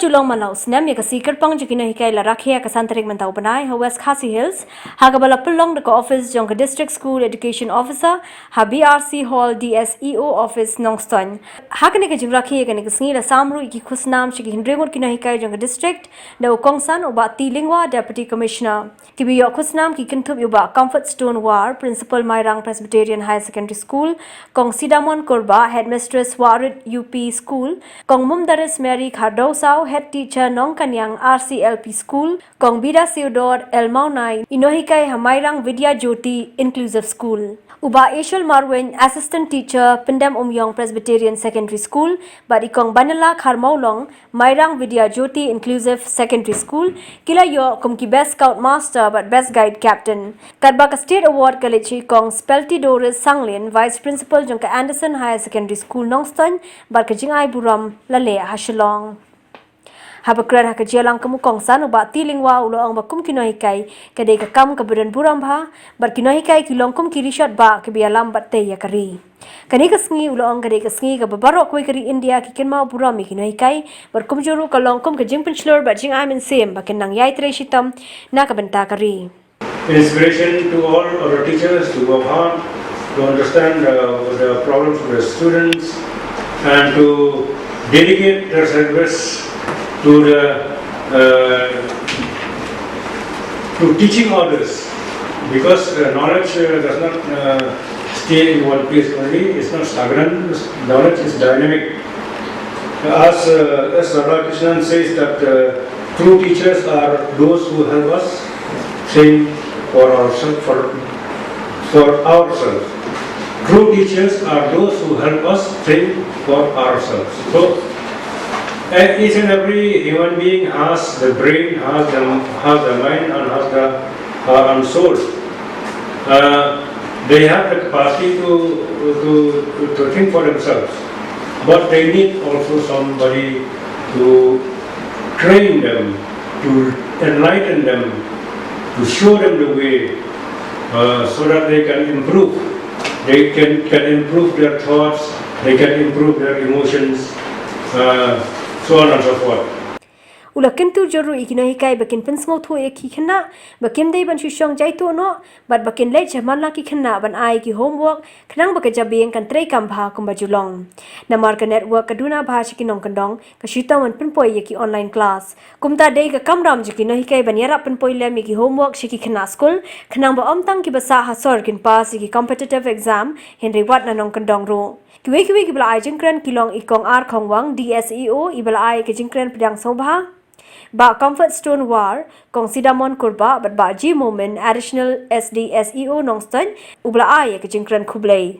Julong Malau Snam Khasi Kyrpang Juki Nonghikai la rakhia kasantarik mentau panai ha West Khasi Hills hagabala pelong the office jong district school education officer ha BRC hall DSEO office Nongston hakane ke jurakhia ke ngi la samru iki Khusnam Shiki Hindrengot ki Nonghikai jong district da Kongsan uba Tilingwa deputy commissioner kibi yo Khusnam ki kintup uba Comfort Stone War principal Mairang Presbyterian High Secondary School Kong Sidamon Korba headmistress Warit UP School Kong Mumdaris Mary Khado Sao head teacher Nongkanyang RCLP School, Kong Bida Theodore El Maunai, Nonghikai Hamairang Vidya Jyoti Inclusive School. Uba Ashul Marwin, assistant teacher, Pindam Umyong Presbyterian Secondary School, but Ikong Banala Kharmaulong, Mairang Vidya Jyoti Inclusive Secondary School, Kila Yo Kumki Best Scout Master but Best Guide Captain. Kadbaka State Award Kalichi Kong Spelty Doris Sanglin, Vice Principal Jongka Anderson Higher Secondary School Nongston, Barkajingai Buram, Lalea Hashalong. Habakran hakajialang kamu kongsan ubat tilingwa uloang bakum kinohikai kadai kakam kabudan buram bha bar kinohikai kilongkum kirishot ba kebialam batte yakari kani kasngi uloang kadai kasngi ka babarok koi kari India kikin mau buram kinohikai bar kumjuru kalongkum ka jing penchlor ba jing amin sem bakin nang yai Trei Shitom na kabenta kari. Inspiration to all our teachers to work hard, to understand the problems of the students and to dedicate their service to teaching others, because knowledge does not stay in one place only. It's not stagnant. Knowledge is dynamic. As Radha Krishnan says that true teachers are those who help us think for ourselves. For ourselves. True teachers are those who help us think for ourselves. So each and every human being has the brain, has the mind, and has the soul. They have the capacity to think for themselves, but they need also somebody to train them, to enlighten them, to show them the way, so that they can improve. They can improve their thoughts, they can improve their emotions. So on and so forth. Ulakin tu joru ikinohikai bakin pensmo thu ek khina bakin dei ban shishong jai to no but bakin lei chaman la ki khina ban ai ki homework khnang baka jabeng kan trei kam bha kum bajulong namar ka network kaduna bha shi kinong kandong ka shita man pin poi ye ki online class kumta dei ka kamram ji kinohikai ban yara pin poi le mi ki homework shi ki khina school khnang ba omtang ki basa hasor kin pass ki competitive exam henry wat na nong kandong ro kiwe ki bla ai jingkran kilong ikong ar khongwang DSEO ibla ai ke jingkran pdang sobha ba Comfort Stone War, Kong Sidamon Korba, but ba G Moment, additional SDSEO Nongston, ubla ay ke jingkran kublay.